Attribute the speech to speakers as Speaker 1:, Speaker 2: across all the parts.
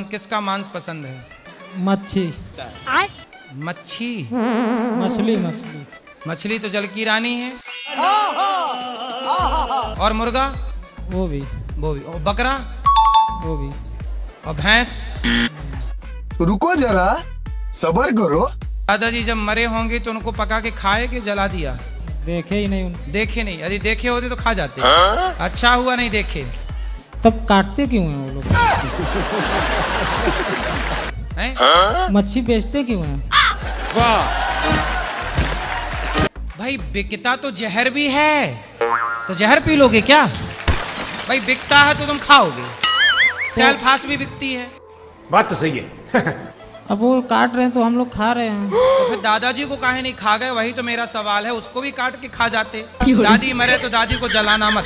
Speaker 1: किसका मांस पसंद है?
Speaker 2: मच्छी।
Speaker 1: मच्छी?
Speaker 2: मछली मछली
Speaker 1: मछली तो जल की रानी है। और मुर्गा?
Speaker 2: वो भी।
Speaker 1: और बकरा?
Speaker 2: वो भी।
Speaker 1: और भैंस?
Speaker 3: रुको जरा, सब्र करो।
Speaker 1: दादाजी जब मरे होंगे तो उनको पका के खाए कि जला दिया?
Speaker 2: देखे ही नहीं
Speaker 1: देखे नहीं? यदि देखे होते तो खा जाते। अच्छा हुआ नहीं देखे।
Speaker 2: तब काटते क्यों हैं वो लोग? मच्छी बेचते क्यों हैं?
Speaker 1: भाई बिकता तो जहर भी है, तो जहर पी लोगे क्या? भाई बिकता है तो तुम खाओगे। सेल्फास भी बिकती है।
Speaker 4: बात तो सही है।
Speaker 2: अब वो काट रहे हैं तो हम लोग खा रहे हैं।
Speaker 1: तो फिर दादाजी को काहे नहीं खा गए? वही तो मेरा सवाल है। उसको भी काट के खा जाते। दादी मरे तो दादी को जलाना मत।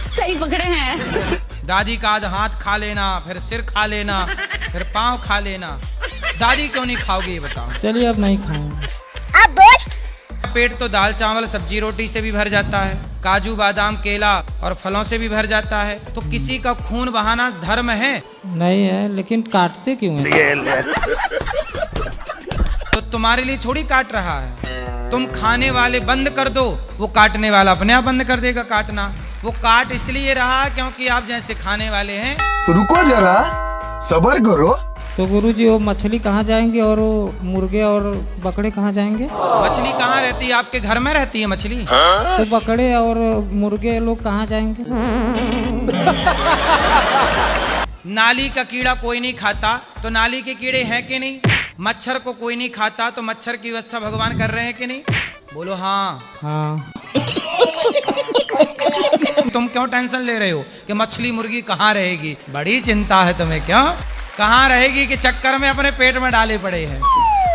Speaker 5: सही पकड़े हैं।
Speaker 1: दादी का आज हाथ खा लेना, फिर सिर खा लेना, फिर पाँव खा लेना। दादी क्यों नहीं खाओगे ये बताओ?
Speaker 2: चलिए अब नहीं खाएंगे।
Speaker 1: पेट तो दाल चावल सब्जी रोटी से भी भर जाता है, काजू बादाम केला और फलों से भी भर जाता है। तो किसी का खून बहाना धर्म है?
Speaker 2: नहीं है, लेकिन काटते क्यों हैं?
Speaker 1: तो तुम्हारे लिए थोड़ी काट रहा है। तुम खाने वाले बंद कर दो, वो काटने वाला अपने आप बंद कर देगा काटना। वो काट इसलिए रहा क्योंकि आप जैसे खाने वाले हैं।
Speaker 3: रुको जरा, सब्र करो।
Speaker 2: तो गुरुजी वो मछली कहाँ जाएंगे और वो मुर्गे और बकरे कहाँ जाएंगे?
Speaker 1: मछली कहाँ रहती है? आपके घर में रहती है मछली।
Speaker 2: तो बकरे और मुर्गे लोग कहाँ जाएंगे?
Speaker 1: नाली का कीड़ा कोई नहीं खाता, तो नाली के कीड़े हैं कि नहीं? मच्छर को कोई नहीं खाता, तो मच्छर की व्यवस्था भगवान कर रहे हैं कि नहीं? बोलो हाँ।
Speaker 2: हाँ।
Speaker 1: तुम क्यों टेंशन ले रहे हो कि मछली मुर्गी कहाँ रहेगी? बड़ी चिंता है तुम्हें। क्यों कहाँ रहेगी के चक्कर में अपने पेट में डाले पड़े हैं।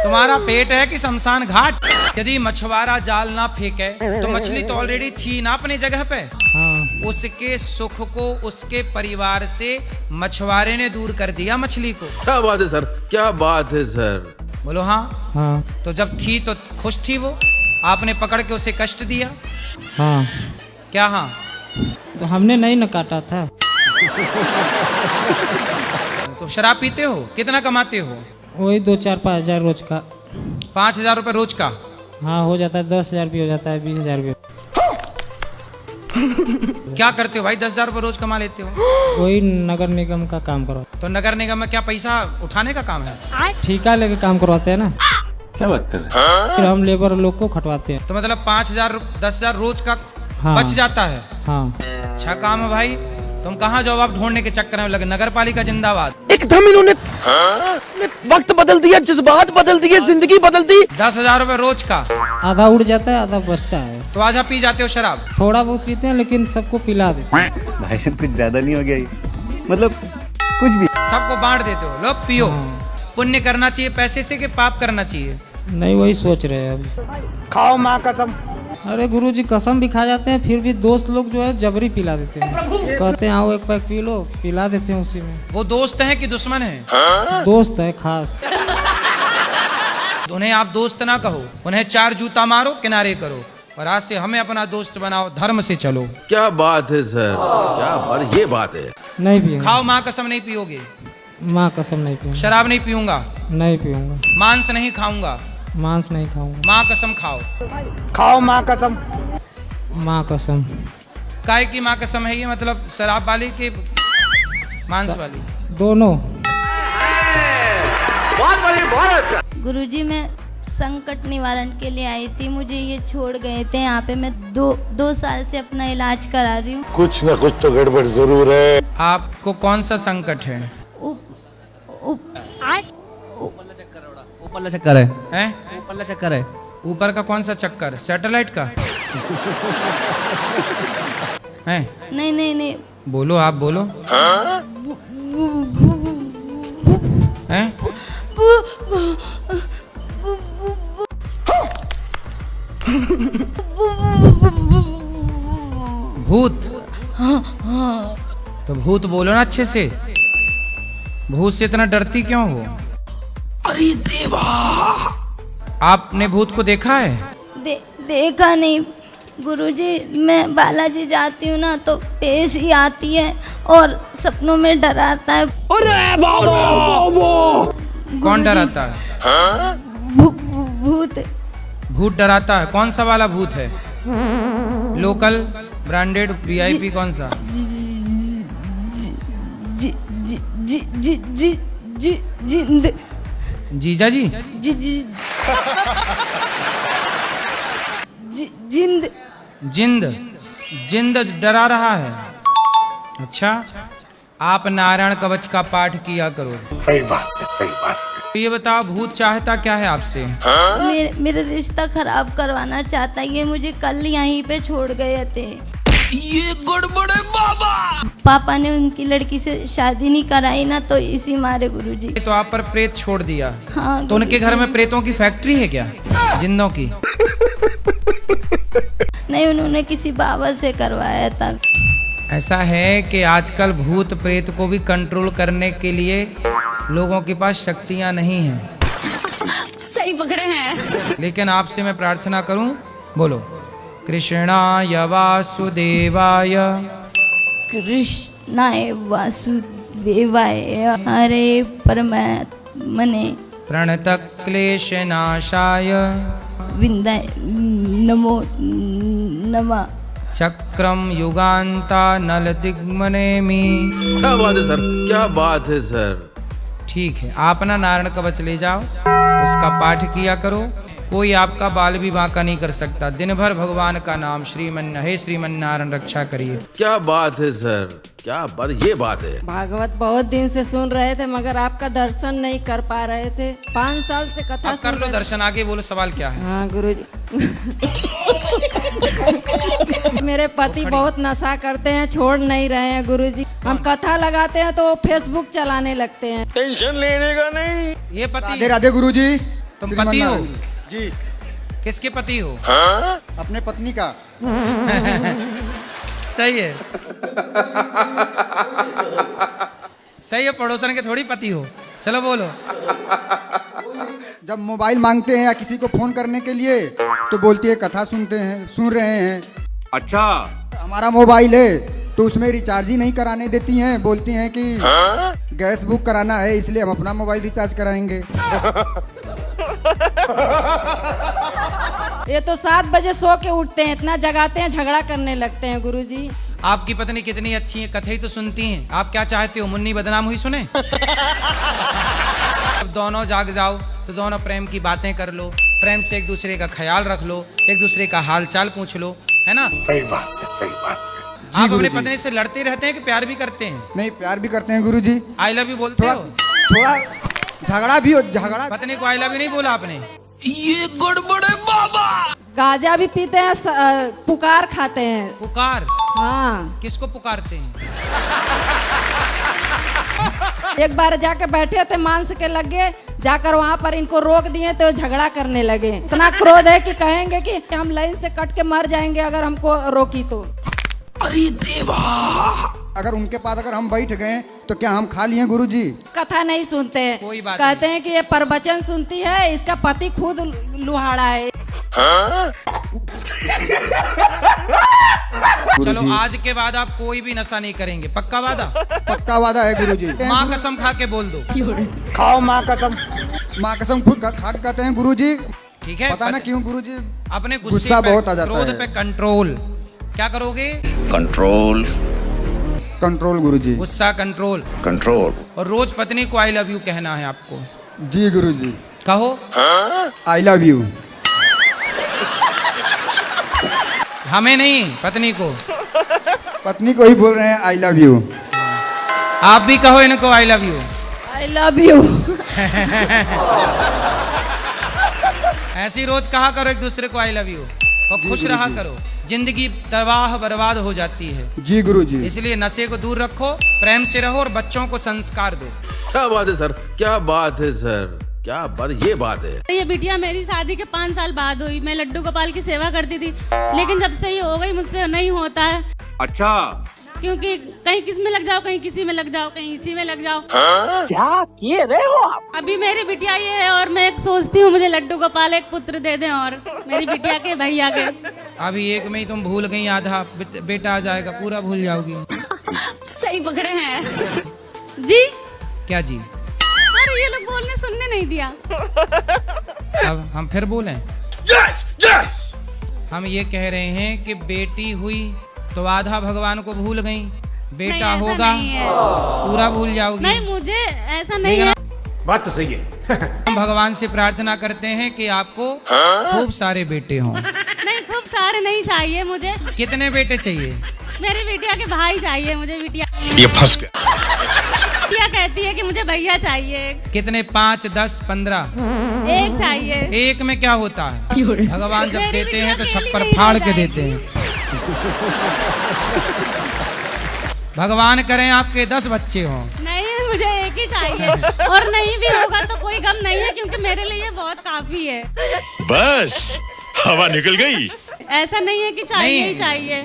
Speaker 1: तुम्हारा पेट है कि शमशान घाट? यदि मछुआरा जाल ना फेंके तो मछली तो ऑलरेडी थी ना अपनी जगह पे।
Speaker 2: हाँ।
Speaker 1: उसके सुख को उसके परिवार से मछुआरे ने दूर कर दिया मछली को।
Speaker 4: क्या बात है सर, क्या बात है सर।
Speaker 1: बोलो हाँ।
Speaker 2: हाँ।
Speaker 1: तो जब थी तो खुश थी वो, आपने पकड़ के उसे कष्ट दिया।
Speaker 2: हाँ।
Speaker 1: क्या हाँ?
Speaker 2: तो हमने नहीं न काटा था।
Speaker 1: तो शराब पीते हो? कितना कमाते हो?
Speaker 2: वही 2-4-5 हज़ार रोज का।
Speaker 1: 5,000 रुपए रोज का?
Speaker 2: हाँ हो जाता है। 10,000 भी हो जाता है, 20,000 भी।
Speaker 1: क्या करते हो भाई? 10,000 रुपए रोज कमा लेते हो?
Speaker 2: वही नगर निगम का काम करो।
Speaker 1: तो नगर निगम में क्या पैसा उठाने का काम है?
Speaker 2: ठेका लेके काम करवाते हैं ना।
Speaker 4: क्या बात कर रहे हैं?
Speaker 2: फिर हम लेबर लोग को खटवाते हैं।
Speaker 1: तो मतलब 5,000 10,000 रोज का
Speaker 2: हाँ।
Speaker 1: बच जाता है।
Speaker 2: हाँ।
Speaker 1: अच्छा काम है भाई। तुम कहाँ जवाब ढूंढने के चक्कर में लगे? नगर पालिका जिंदाबाद।
Speaker 6: एकदम इन्होंने वक्त बदल दिया, जज्बात बदल दिए, जिंदगी बदल दी।
Speaker 1: 10,000 रुपए रोज का?
Speaker 2: आधा उड़ जाता है, आधा बचता है।
Speaker 1: तो आधा पी जाते हो शराब?
Speaker 2: थोड़ा बहुत पीते हैं, लेकिन सबको पिला देते हैं।
Speaker 7: भाई साहब कुछ ज्यादा नहीं हो गया ये? मतलब कुछ भी
Speaker 1: सबको बांट देते हो? लो पियो। पुण्य करना चाहिए पैसे से कि पाप करना चाहिए?
Speaker 2: नहीं, वही सोच रहे हैं अभी।
Speaker 6: खाओ माँ कसम।
Speaker 2: अरे गुरुजी कसम भी खा जाते हैं, फिर भी दोस्त लोग जो है जबरी पिला देते हैं। कहते हैं आओ एक पैक पी लो, पिला देते हैं उसी में।
Speaker 1: वो दोस्त हैं कि दुश्मन हैं?
Speaker 2: दोस्त है खास।
Speaker 1: उन्हें आप दोस्त ना कहो, उन्हें 4 जूता मारो, किनारे करो। और आज से हमें अपना दोस्त बनाओ, धर्म से चलो।
Speaker 4: क्या बात है सर, क्या बात, ये बात है।
Speaker 2: नहीं पियेंगे।
Speaker 1: खाओ माँ कसम नहीं पियोगे?
Speaker 2: माँ कसम नहीं पियेंगे।
Speaker 1: शराब नहीं पीऊंगा?
Speaker 2: नहीं पीऊंगा।
Speaker 1: मांस नहीं खाऊंगा?
Speaker 2: मांस नहीं खाऊंगा।
Speaker 1: माँ कसम खाओ।
Speaker 6: खाओ माँ कसम।
Speaker 2: माँ कसम।
Speaker 1: काय की माँ कसम है ये? मतलब शराब वाली के मांस वाली?
Speaker 2: दोनों।
Speaker 8: गुरुजी मैं संकट निवारण के लिए आई थी, मुझे ये छोड़ गए थे। यहाँ पे मैं दो साल से अपना इलाज करा रही हूँ।
Speaker 9: कुछ न कुछ तो गड़बड़ जरूर है।
Speaker 1: आपको कौन सा संकट है?
Speaker 6: ऊपर चक्कर है।
Speaker 1: हैं?
Speaker 6: ऊपर चक्कर है।
Speaker 1: ऊपर का कौन सा चक्कर? सैटेलाइट का? हैं?
Speaker 8: नहीं नहीं नहीं।
Speaker 1: बोलो, आप बोलो। हैं? भूत? तो भूत बोलो ना अच्छे से। भूत से इतना डरती क्यों हो?
Speaker 6: अरे देवा,
Speaker 1: आपने भूत को देखा है?
Speaker 8: देखा नहीं गुरुजी। मैं बालाजी जाती हूँ ना तो पेश ही आती है और सपनों में डराता है।
Speaker 1: कौन डराता है?
Speaker 8: भूत।
Speaker 1: भूत डराता है? कौन सा वाला भूत है? लोकल, ब्रांडेड, वीआईपी, कौन सा?
Speaker 8: जिंद।
Speaker 1: जीजा जी?
Speaker 8: जिंद।
Speaker 1: जिंद? जिंद डरा रहा है? अच्छा, आप नारायण कवच का पाठ किया करो।
Speaker 9: सही बात है, सही बात है।
Speaker 1: तो ये बताओ, भूत चाहता क्या है आपसे?
Speaker 8: मेरा रिश्ता खराब करवाना चाहता है। ये मुझे कल यहीं पे छोड़ गए थे।
Speaker 6: ये गड़बड़ है बाबा।
Speaker 8: पापा ने उनकी लड़की से शादी नहीं कराई ना, तो इसी मारे गुरुजी।
Speaker 1: तो आप पर प्रेत छोड़ दिया?
Speaker 8: हाँ।
Speaker 1: तो उनके घर में प्रेतों की फैक्ट्री है क्या, जिंदों की?
Speaker 8: नहीं, उन्होंने किसी बाबा से करवाया था।
Speaker 1: ऐसा है कि आजकल भूत प्रेत को भी कंट्रोल करने के लिए लोगों के पास शक्तियां नहीं हैं।
Speaker 5: सही पकड़े हैं।
Speaker 1: लेकिन आपसे मैं प्रार्थना करूं, बोलो कृष्णाय वासुदेवाय।
Speaker 8: कृष्णाय वासुदेवाय हरे परमात्मने
Speaker 1: प्रणतः क्लेशनाशाय
Speaker 8: विंदाय नमो नमः।
Speaker 4: चक्रम युगांता नल दिग्मनेमी। क्या बात है सर, क्या बात है सर।
Speaker 1: ठीक है, आप ना नारायण कवच ले जाओ, उसका पाठ किया करो। कोई आपका बाल भी बांका नहीं कर सकता। दिन भर भगवान का नाम हे श्रीमन्नारायण रक्षा करिए।
Speaker 4: क्या बात है सर, क्या बात, ये बात है।
Speaker 10: भागवत बहुत दिन से सुन रहे थे मगर आपका दर्शन नहीं कर पा रहे थे। 5 साल से कथा
Speaker 1: अब कर लो दर्शन। आगे बोलो, सवाल क्या है?
Speaker 10: हाँ गुरुजी। मेरे पति बहुत नशा करते हैं, छोड़ नहीं रहे हैं गुरुजी। हम कथा लगाते हैं तो वो फेसबुक चलाने लगते हैं।
Speaker 9: टेंशन लेने का नहीं।
Speaker 1: ये पति?
Speaker 11: राधे राधे गुरुजी।
Speaker 1: तुम पति हो?
Speaker 11: जी।
Speaker 1: किसके पति हो?
Speaker 11: अपने पत्नी का।
Speaker 1: सही है। सही है, पड़ोसन के थोड़ी पति हो। चलो बोलो।
Speaker 11: जब मोबाइल मांगते हैं या किसी को फोन करने के लिए तो बोलती है कथा सुन रहे हैं।
Speaker 7: अच्छा।
Speaker 11: हमारा मोबाइल है तो उसमें रिचार्ज ही नहीं कराने देती हैं, बोलती हैं कि गैस बुक कराना है इसलिए हम अपना मोबाइल रिचार्ज कराएंगे।
Speaker 10: ये तो 7 बजे सो के उठते हैं, इतना जगाते हैं, झगड़ा करने लगते हैं गुरुजी।
Speaker 1: आपकी पत्नी कितनी अच्छी है, कथा ही तो सुनती हैं। आप क्या चाहते हो, मुन्नी बदनाम हुई सुने? अब दोनों जाग जाओ तो दोनों प्रेम की बातें कर लो, प्रेम से एक दूसरे का ख्याल रख लो, एक दूसरे का हाल चाल पूछ लो, है ना?
Speaker 9: सही बात है, सही बात है।
Speaker 1: आप अपनी पत्नी से लड़ते रहते हैं कि प्यार भी करते हैं?
Speaker 11: नहीं, प्यार भी करते हैं गुरुजी।
Speaker 1: आई लव यू बोलते हो?
Speaker 11: थोड़ा झगड़ा भी हो। झगड़ा
Speaker 1: पत्नी को आई लव यू नहीं बोला आपने?
Speaker 6: ये गड़बड़ है बाबा।
Speaker 10: गांजा भी पीते हैं, पुकार खाते हैं।
Speaker 1: पुकार?
Speaker 10: हाँ।
Speaker 1: किसको पुकारते हैं?
Speaker 10: एक बार जाके बैठे थे, मांस के लगे, जाकर वहाँ पर इनको रोक दिए तो झगड़ा करने लगे। इतना क्रोध है कि कहेंगे कि हम लाइन से कट के मर जाएंगे अगर हमको रोकी तो।
Speaker 6: अरे देवा।
Speaker 11: अगर उनके पास अगर हम बैठ गए तो क्या हम खा लिए गुरुजी?
Speaker 10: कथा नहीं सुनते हैं,
Speaker 1: कोई बात
Speaker 10: कहते हैं कि ये प्रवचन सुनती है, इसका पति खुद लुहाड़ा है।
Speaker 1: चलो आज के बाद आप कोई भी नशा नहीं करेंगे, पक्का वादा?
Speaker 11: पक्का वादा है गुरुजी।
Speaker 1: माँ कसम खा के बोल दो।
Speaker 11: खाओ माँ कसम। माँ कसम खुद खा के कहते हैं गुरुजी।
Speaker 1: ठीक है,
Speaker 11: पता ना क्यों गुरुजी
Speaker 1: अपने
Speaker 11: गुस्सा बहुत आ जाता है।
Speaker 1: क्रोध पे कंट्रोल। क्या करोगे?
Speaker 9: कंट्रोल।
Speaker 11: कंट्रोल गुरुजी।
Speaker 1: गुस्सा कंट्रोल।
Speaker 9: कंट्रोल।
Speaker 1: और रोज पत्नी को आई लव यू कहना है आपको।
Speaker 11: जी गुरुजी।
Speaker 1: कहो
Speaker 11: आई लव यू।
Speaker 1: हमें नहीं, पत्नी को।
Speaker 11: पत्नी को ही बोल रहे हैं आई लव यू।
Speaker 1: आप भी कहो इनको I love you.
Speaker 10: I love you.
Speaker 1: ऐसी रोज कहा करो एक दूसरे को आई लव यू और खुश रहा करो। जिंदगी तबाह बर्बाद हो जाती है।
Speaker 11: जी गुरुजी।
Speaker 1: इसलिए नशे को दूर रखो, प्रेम से रहो और बच्चों को संस्कार दो।
Speaker 4: क्या बात है सर, क्या बात है सर, क्या बात, ये बात है।
Speaker 5: ये बिटिया मेरी शादी के 5 साल बाद हुई। मैं लड्डू गोपाल की सेवा करती थी, लेकिन जब से ये हो गई मुझसे नहीं होता है।
Speaker 7: अच्छा।
Speaker 5: क्योंकि कहीं किस में लग जाओ, कहीं किसी में लग जाओ, कहीं इसी में लग जाओ।
Speaker 6: क्या किए रहे हो आप?
Speaker 5: अभी मेरी बिटिया ये है और मैं सोचती हूँ मुझे लड्डू गोपाल एक पुत्र दे दें और मेरी बिटिया के भैया के।
Speaker 1: अभी एक में ही तुम भूल गई, आधा बेटा आ जाएगा, पूरा भूल जाओगी।
Speaker 5: सही पकड़े हैं जी।
Speaker 1: क्या जी?
Speaker 5: अरे ये लोग बोलने सुनने नहीं दिया।
Speaker 1: अब हम फिर बोलें?
Speaker 9: Yes yes.
Speaker 1: हम ये कह रहे हैं कि बेटी हुई तो आधा भगवान को भूल गई, बेटा
Speaker 5: नहीं, ऐसा
Speaker 1: होगा
Speaker 5: नहीं है।
Speaker 1: पूरा भूल जाओगी।
Speaker 5: नहीं, मुझे ऐसा नहीं है।
Speaker 9: बात तो सही है।
Speaker 1: हम भगवान से प्रार्थना करते हैं कि आपको खूब सारे बेटे हों।
Speaker 5: नहीं, खूब सारे नहीं चाहिए मुझे।
Speaker 1: कितने बेटे चाहिए?
Speaker 5: मेरी बिटिया के भाई चाहिए मुझे। बिटिया
Speaker 9: ये फंस गया।
Speaker 5: बिटिया कहती है कि मुझे भैया चाहिए।
Speaker 1: कितने? 5, 10, 15?
Speaker 5: एक चाहिए।
Speaker 1: एक में क्या होता है? भगवान जब
Speaker 5: मेरी
Speaker 1: देते हैं तो
Speaker 5: बिटिया
Speaker 1: छप्पर
Speaker 5: अकेली
Speaker 1: फाड़
Speaker 5: नहीं
Speaker 1: के
Speaker 5: रह
Speaker 1: देते हैं। भगवान करें आपके 10 बच्चे हों।
Speaker 5: नहीं, मुझे एक ही चाहिए और नहीं भी होगा तो कोई गम नहीं है, क्योंकि मेरे लिए बहुत काफी है।
Speaker 9: बस हवा निकल गई।
Speaker 5: ऐसा नहीं है कि चाहिए
Speaker 1: नहीं।
Speaker 5: ही चाहिए।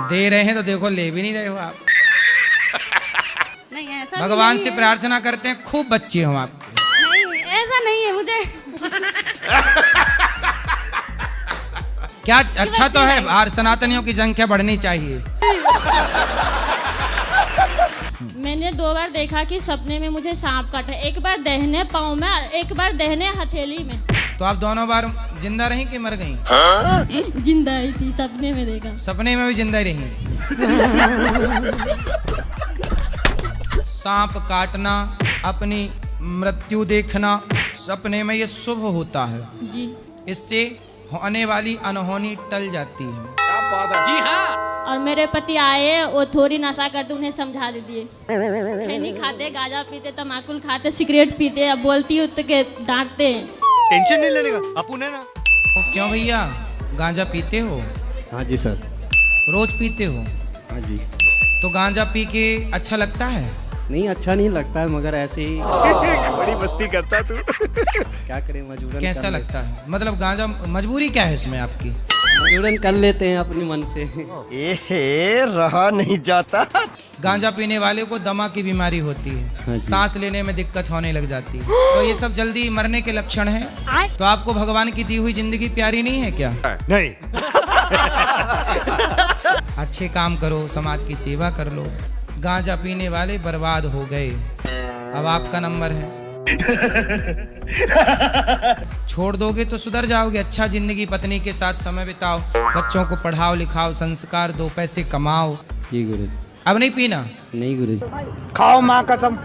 Speaker 1: दे रहे हैं तो देखो, ले भी नहीं रहे हो आप।
Speaker 5: नहीं, ऐसा
Speaker 1: भगवान
Speaker 5: नहीं
Speaker 1: से
Speaker 5: है।
Speaker 1: प्रार्थना करते हैं खूब बच्चे हों आपके।
Speaker 5: नहीं, ऐसा नहीं है मुझे।
Speaker 1: क्या अच्छा तो है, और सनातनियों की संख्या बढ़नी चाहिए।
Speaker 12: मैंने 2 बार देखा कि सपने में मुझे सांप काटा, एक बार दाहिने पाँव में और एक बार दाहिने हथेली में।
Speaker 1: तो आप दोनों बार जिंदा रही कि मर गई?
Speaker 12: जिंदा ही थी, सपने में देखा।
Speaker 1: सपने में भी जिंदा ही रही। सांप काटना, अपनी मृत्यु देखना सपने में, ये शुभ होता है
Speaker 12: जी।
Speaker 1: इससे होने वाली अनहोनी टल जाती है।
Speaker 9: जी हाँ।
Speaker 12: और मेरे पति आए, वो थोड़ी नशा करते, उन्हें समझा दीजिए। खैनी खाते, गांजा पीते, तम्बाकू खाते, सिगरेट पीते। अब बोलती हूँ तो के डांटते।
Speaker 7: टेंशन नहीं लेने का, अपुन है ना।
Speaker 1: क्यों भैया, गांजा पीते हो?
Speaker 7: हाँ जी सर।
Speaker 1: रोज पीते हो?
Speaker 7: हाँ जी।
Speaker 1: तो गांजा पी के अच्छा लगता है?
Speaker 7: नहीं, अच्छा नहीं लगता है, मगर ऐसे ही बड़ी मस्ती करता तू। क्या करें, मजबूरन।
Speaker 1: कैसा लगता है? मतलब गांजा, मजबूरी क्या है इसमें आपकी?
Speaker 7: मजबूरन कर लेते हैं अपने मन से। रहा नहीं जाता।
Speaker 1: गांजा पीने वाले को दमा की बीमारी होती
Speaker 7: हाँ
Speaker 1: है,
Speaker 7: जी।
Speaker 1: सांस लेने में दिक्कत होने लग जाती है। तो ये सब जल्दी मरने के लक्षण हैं। तो आपको भगवान की दी हुई जिंदगी प्यारी नहीं है क्या?
Speaker 9: नहीं।
Speaker 1: अच्छे काम करो, समाज की सेवा कर लो। गांजा पीने वाले बर्बाद हो गए, अब आपका नंबर है। छोड़ दोगे तो सुधर जाओगे। अच्छा जिंदगी पत्नी के साथ समय बिताओ, बच्चों को पढ़ाओ लिखाओ, संस्कार दो, पैसे कमाओ।
Speaker 7: जी गुरु।
Speaker 1: अब नहीं पीना?
Speaker 7: नहीं गुरु।
Speaker 1: खाओ माँ कसम।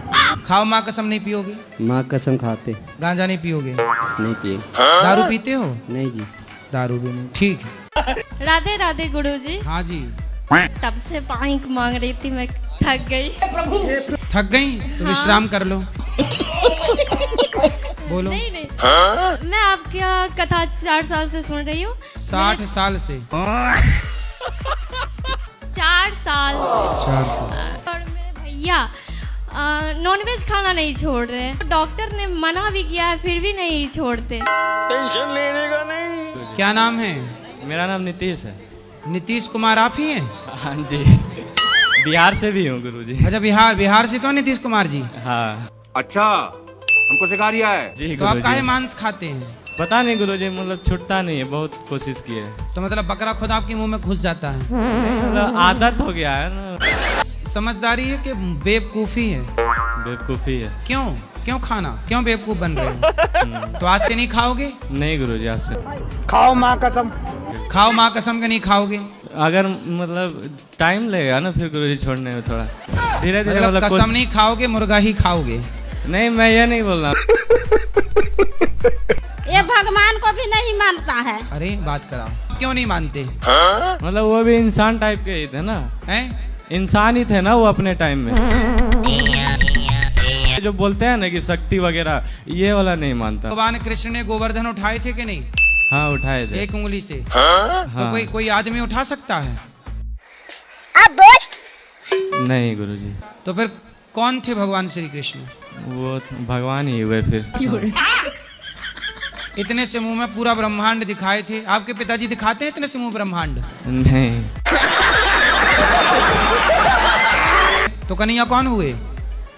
Speaker 1: खाओ माँ कसम नहीं पियोगे?
Speaker 7: माँ कसम खाते।
Speaker 1: गांजा नहीं पियोगे?
Speaker 7: नहीं पिए।
Speaker 1: दारू पीते हो?
Speaker 7: नहीं जी।
Speaker 1: दारू भी नहीं, ठीक है।
Speaker 12: राधे राधे गुरुजी।
Speaker 1: हाँ जी।
Speaker 12: तब से पानी मांग रही थी, मैं थक गई।
Speaker 1: थक गई तो विश्राम कर लो। बोलो।
Speaker 12: नहीं नहीं, मैं आपकी कथा 4 साल से सुन रही हूँ।
Speaker 1: 60 साल से?
Speaker 12: 4 साल से।
Speaker 1: 4 साल।
Speaker 12: और मेरे भैया नॉनवेज खाना नहीं छोड़ रहे। डॉक्टर ने मना भी किया है, फिर भी नहीं छोड़ते।
Speaker 9: टेंशन लेने का नहीं।
Speaker 1: क्या नाम है?
Speaker 7: मेरा नाम नीतीश है।
Speaker 1: नीतीश कुमार आप ही हैं?
Speaker 7: हाँ जी। बिहार से भी हूँ गुरुजी।
Speaker 1: अच्छा, बिहार से तो नीतीश कुमार जी?
Speaker 7: हाँ।
Speaker 9: अच्छा, हमको सिखा रिया है।
Speaker 7: जी
Speaker 1: तो आप
Speaker 7: गुरुजी।
Speaker 1: काहे मांस खाते हैं?
Speaker 7: पता नहीं गुरुजी, मतलब छूटता नहीं है, बहुत कोशिश की है।
Speaker 1: तो मतलब बकरा खुद आपके मुंह में घुस जाता है?
Speaker 7: मतलब आदत हो गया है ना।
Speaker 1: समझदारी है कि बेवकूफी है?
Speaker 7: बेवकूफ़ी है।
Speaker 1: क्यों क्यों खाना, क्यों बेवकूफ बन रहे हो? तो आज से नहीं खाओगे?
Speaker 7: नहीं गुरुजी, आज से।
Speaker 1: खाओ माँ कसम। खाओ माँ कसम के नहीं खाओगे?
Speaker 7: अगर मतलब टाइम लगेगा ना फिर गुरुजी छोड़ने में, थोड़ा धीरे धीरे।
Speaker 1: मतलब कसम नहीं खाओगे, मुर्गा ही खाओगे?
Speaker 7: नहीं, मैं ये नहीं बोल रहा।
Speaker 5: ये भगवान को भी नहीं मानता है।
Speaker 1: अरे बात कराओ, क्यों नहीं मानते?
Speaker 7: मतलब वो भी इंसान टाइप के ही थे ना।
Speaker 1: हैं?
Speaker 7: इंसान ही थे ना वो अपने टाइम में। जो बोलते हैं ना कि शक्ति वगैरह, ये वाला नहीं मानता।
Speaker 1: भगवान कृष्ण ने गोवर्धन उठाए थे कि नहीं?
Speaker 7: हाँ, उठाए थे।
Speaker 1: एक उंगली से।
Speaker 7: हाँ।
Speaker 1: तो कोई आदमी उठा सकता है?
Speaker 7: नहीं गुरुजी।
Speaker 1: तो फिर कौन थे भगवान श्री कृष्ण?
Speaker 7: वो भगवान ही हुए फिर।
Speaker 1: इतने से मुंह में पूरा ब्रह्मांड दिखाए थे। आपके पिताजी दिखाते हैं इतने से मुंह ब्रह्मांड?
Speaker 7: नहीं।
Speaker 1: तो कन्हैया कौन हुए?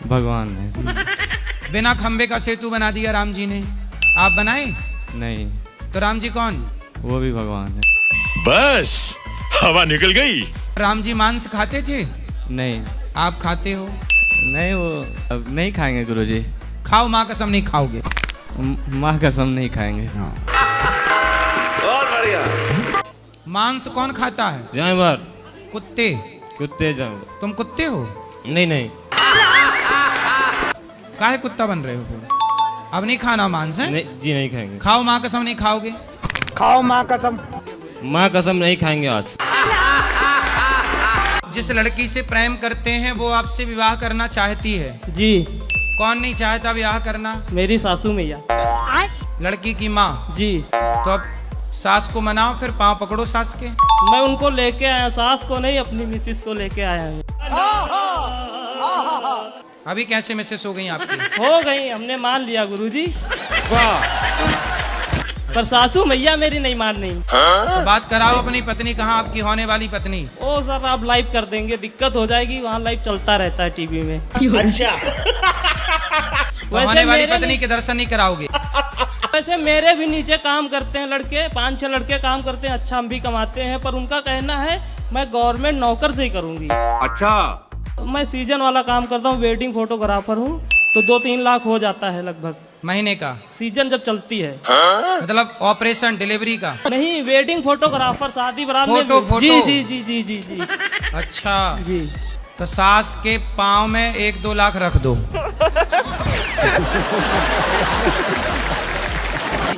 Speaker 7: भगवान ने।
Speaker 1: बिना खंबे का सेतु बना दिया राम जी ने, आप बनाए?
Speaker 7: नहीं।
Speaker 1: तो राम जी कौन?
Speaker 7: वो भी भगवान है।
Speaker 9: बस हवा निकल गई।
Speaker 1: राम जी मांस खाते थे?
Speaker 7: नहीं।
Speaker 1: आप खाते हो?
Speaker 7: नहीं, वो अब नहीं खाएंगे गुरुजी।
Speaker 1: खाओ, माँ कसम नहीं खाओगे।
Speaker 7: माँ कसम नहीं खाएंगे।
Speaker 9: बहुत बढ़िया।
Speaker 1: मांस कौन खाता है?
Speaker 7: जानवर।
Speaker 1: कुत्ते।
Speaker 7: कुत्ते जानवर।
Speaker 1: तुम कुत्ते हो?
Speaker 7: नहीं नहीं।
Speaker 1: काहे कुत्ता बन रहे हो फिर? अब नहीं खाना मांस है?
Speaker 7: नहीं जी, नहीं खाएंगे।
Speaker 1: खाओ, माँ कसम नहीं खाओगे?
Speaker 11: खाओ माँ कसम।
Speaker 7: माँ कसम नहीं खाएंगे आज।
Speaker 1: जिस लड़की से प्रेम करते हैं वो आपसे विवाह करना चाहती है।
Speaker 10: जी।
Speaker 1: कौन नहीं चाहता विवाह करना?
Speaker 10: मेरी सासू मैया।
Speaker 1: लड़की की माँ।
Speaker 10: जी।
Speaker 1: तो अब सास को मनाओ, फिर पाँव पकड़ो सास के।
Speaker 10: मैं उनको लेके आया, सास को नहीं, अपनी मिसिस को लेके आया हूँ।
Speaker 1: अभी कैसे मिसेस हो गई आपकी?
Speaker 10: हो गई, हमने मान लिया गुरुजी। वाह। पर सासू मैया मेरी नहीं मान रही।
Speaker 1: तो बात कराओ अपनी पत्नी, कहाँ आपकी होने वाली पत्नी?
Speaker 10: ओ सर, आप लाइव कर देंगे, दिक्कत हो जाएगी, वहाँ लाइव चलता रहता है टीवी में। अच्छा।
Speaker 1: तो होने वाली पत्नी के दर्शन नहीं कराओगे?
Speaker 10: वैसे मेरे भी नीचे काम करते हैं लड़के, 5-6 लड़के काम करते हैं, अच्छा हम भी कमाते हैं, पर उनका कहना है मैं गवर्नमेंट नौकर से ही करूंगी।
Speaker 9: अच्छा।
Speaker 10: मैं सीजन वाला काम करता हूँ, वेडिंग फोटोग्राफर हूँ, तो 2-3 लाख हो जाता है लगभग
Speaker 1: महीने का,
Speaker 10: सीजन जब चलती है।
Speaker 1: मतलब ऑपरेशन डिलीवरी का?
Speaker 10: नहीं, वेडिंग फोटोग्राफर, शादी बारात में।
Speaker 1: फोटो।
Speaker 10: जी जी जी जी जी जी।
Speaker 1: अच्छा
Speaker 10: जी।
Speaker 1: तो सास के पाँव में 1-2 लाख रख दो।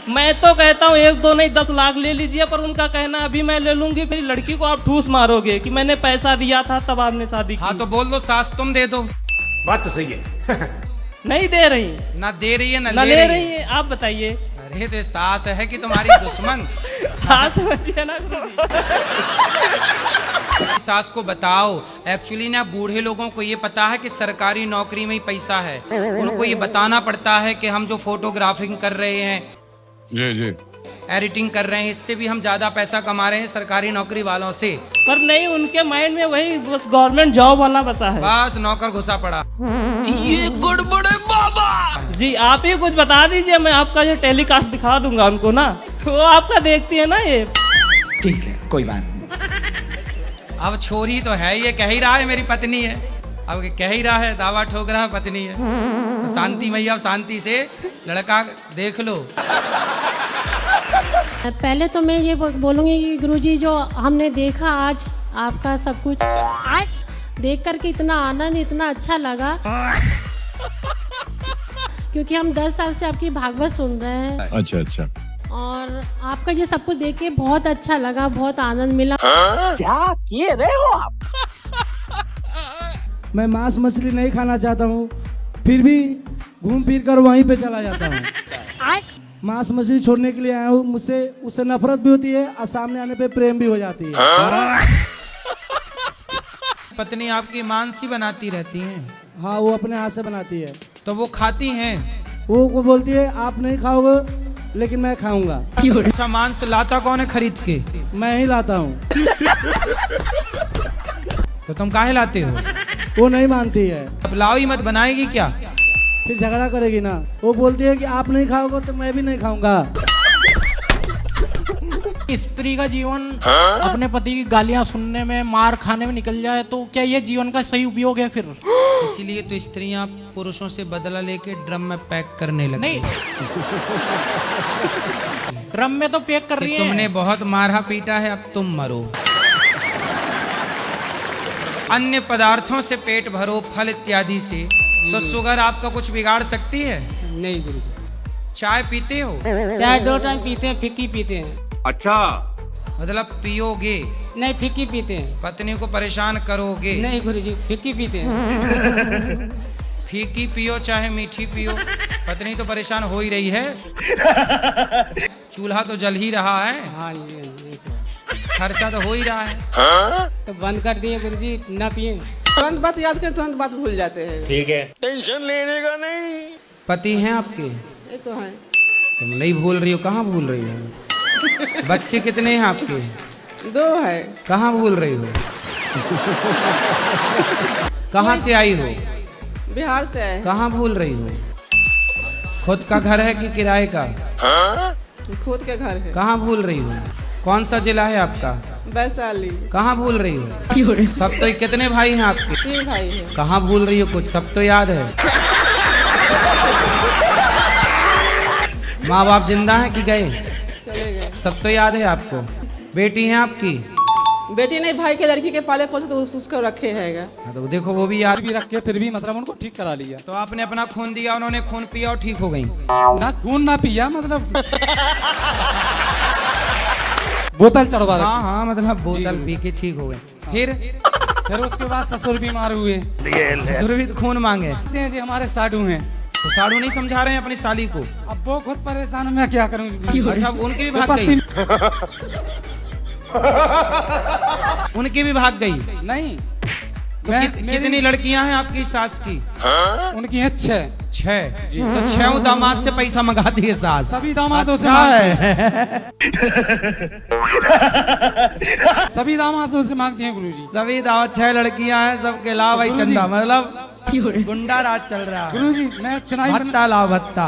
Speaker 10: मैं तो कहता हूँ 1-2 नहीं 10 लाख ले लीजिए, पर उनका कहना अभी मैं ले लूंगी, मेरी लड़की को आप ठूस मारोगे कि मैंने पैसा दिया था तब आपने शादी की।
Speaker 1: हाँ तो बोल दो सास तुम दे दो।
Speaker 9: बात तो सही है।
Speaker 10: नहीं दे रही,
Speaker 1: ना दे रही है
Speaker 10: ना ले रही है, आप बताइए।
Speaker 1: अरे तो सास है कि तुम्हारी दुश्मन?
Speaker 10: हाँ समझिए ना।
Speaker 1: सास को बताओ, एक्चुअली ना बूढ़े लोगों को ये पता है कि सरकारी नौकरी में ही पैसा है, उनको ये बताना पड़ता है कि हम जो फोटोग्राफिंग कर रहे हैं,
Speaker 9: जी जी,
Speaker 1: एडिटिंग कर रहे हैं, इससे भी हम ज्यादा पैसा कमा रहे हैं सरकारी नौकरी वालों से।
Speaker 10: पर नहीं, उनके माइंड में वही बस गवर्नमेंट जॉब वाला बसा है।
Speaker 1: बस नौकर घुसा पड़ा।
Speaker 6: ये गड़बड़े बाबा।
Speaker 10: जी आप ही कुछ बता दीजिए, मैं आपका ये टेलीकास्ट दिखा दूंगा उनको ना, वो आपका देखती है ना ये।
Speaker 11: ठीक है, कोई बात नहीं।
Speaker 1: अब छोरी तो है, ये कह ही रहा है मेरी पत्नी है, अब कह ही रहा है, दावा ठोक रहा है पत्नी है, तो शांति मैया शांति से लड़का देख लो।
Speaker 12: पहले तो मैं ये बोलूँगी कि गुरुजी जो हमने देखा आज आपका सब कुछ देख करके इतना आनंद, इतना अच्छा लगा, क्योंकि हम 10 साल से आपकी भागवत सुन रहे हैं।
Speaker 9: अच्छा अच्छा।
Speaker 12: और आपका ये सब कुछ देख के बहुत अच्छा लगा, बहुत आनंद मिला।
Speaker 6: क्या किए रहे हो आप?
Speaker 2: मैं मांस मछली नहीं खाना चाहता हूँ, फिर भी घूम फिर कर वहीं पे चला जाता हूँ। मांस मछली छोड़ने के लिए आया हूँ, मुझसे उससे नफरत भी होती है और सामने आने पे प्रेम भी हो जाती है।
Speaker 1: पत्नी आपकी मांस ही बनाती रहती हैं?
Speaker 2: हाँ, वो अपने हाथ से बनाती है।
Speaker 1: तो वो खाती हैं?
Speaker 2: वो बोलती है आप नहीं खाओगे लेकिन मैं खाऊंगा।
Speaker 1: अच्छा, मांस लाता कौन है खरीद के?
Speaker 2: मैं ही लाता हूँ।
Speaker 1: तो तुम काहे लाते हो?
Speaker 2: वो नहीं मानती है।
Speaker 1: अब लाओ ही मत, बनाएगी क्या?
Speaker 2: फिर झगड़ा करेगी ना। वो बोलती है कि आप नहीं खाओगे तो मैं भी नहीं खाऊंगा।
Speaker 13: स्त्री का जीवन अपने पति की गालियां सुनने में, मार खाने में निकल जाए तो क्या ये जीवन का सही उपयोग है फिर?
Speaker 1: इसीलिए तो स्त्रियां पुरुषों से बदला लेके ड्रम में पैक करने लगी।
Speaker 13: नहीं, ड्रम में तो पैक कर रही है।
Speaker 1: तुमने बहुत मारा पीटा है, अब तुम मरो। अन्य पदार्थों से पेट भरो, फल इत्यादि से, तो शुगर आपका कुछ बिगाड़ सकती है?
Speaker 13: नहीं गुरु।
Speaker 1: चाय पीते हो?
Speaker 13: चाय 2 टाइम पीते हैं, फिक्की पीते हैं।
Speaker 9: अच्छा,
Speaker 1: मतलब पियोगे?
Speaker 13: नहीं, फिक्की पीते हैं।
Speaker 1: पत्नी को परेशान करोगे?
Speaker 13: नहीं गुरुजी, फिक्की पीते हैं।
Speaker 1: फीकी पियो चाहे मीठी पियो, पत्नी तो परेशान हो ही रही है। चूल्हा तो जल ही रहा है।
Speaker 13: हाँ जी, तो
Speaker 1: खर्चा तो हो ही रहा है।
Speaker 13: तो बंद कर दिए गुरुजी, ना पिए।
Speaker 10: तुरंत बात याद करें, तुरंत बात भूल जाते हैं।
Speaker 9: ठीक है, टेंशन लेने का नहीं।
Speaker 1: पति हैं आपके?
Speaker 10: ये तो है।
Speaker 1: तुम नहीं भूल रही हो? कहाँ भूल रही हो? बच्चे कितने हैं आपके?
Speaker 10: 2 है।
Speaker 1: कहाँ भूल रही हो? कहाँ से आई हो?
Speaker 10: बिहार से है।
Speaker 1: कहाँ भूल रही हो? खुद का घर है कि किराए का?
Speaker 10: खुद के घर है।
Speaker 1: कहाँ भूल रही हो? कौन सा जिला है आपका?
Speaker 10: वैशाली।
Speaker 1: कहाँ भूल रही हो? सब तो कितने भाई हैं आपके?
Speaker 10: 3 भाई हैं।
Speaker 1: कहाँ भूल रही हो? कुछ सब तो याद है। माँ बाप जिंदा हैं कि गए?
Speaker 10: चले गए।
Speaker 1: सब तो याद है आपको। बेटी है आपकी?
Speaker 10: बेटी नहीं, भाई के लड़की के पाले पोसे तो उसको रखे हैगा।
Speaker 1: हाँ, तो देखो वो भी याद
Speaker 13: भी रख के फिर भी मतलब उनको ठीक करा लिया।
Speaker 1: तो आपने अपना खून दिया, उन्होंने खून पिया और ठीक हो गई।
Speaker 13: ना खून ना पिया, मतलब बोतल चढ़वा रखी।
Speaker 1: हाँ हाँ, मतलब बोतल पी के ठीक हो गए। फिर
Speaker 13: उसके बाद ससुर बीमार हुए।
Speaker 1: ससुर भी तो खून मांगे।
Speaker 13: जी हमारे साधु हैं।
Speaker 1: तो साधु नहीं समझा रहे हैं अपनी साली को?
Speaker 13: अब वो खुद परेशान है, मैं क्या करूँ।
Speaker 1: अच्छा, उनकी भी भाग गई? उनकी भी भाग गई?
Speaker 13: नहीं।
Speaker 1: तो कितनी लड़कियां हैं आपकी सास की?
Speaker 13: उनकी हैं 6।
Speaker 1: 6? तो 6 दामाद से पैसा मंगाती है सास?
Speaker 13: सभी दामादों से सभी दामादों से मांगती हैं गुरुजी।
Speaker 1: सभी दामाद 6 लड़कियां हैं, सबके लाभ भाई चंदा, मतलब गुंडा राज चल रहा है।
Speaker 13: गुरुजी मैं चुनावी
Speaker 1: भत्ता लाभ भत्ता।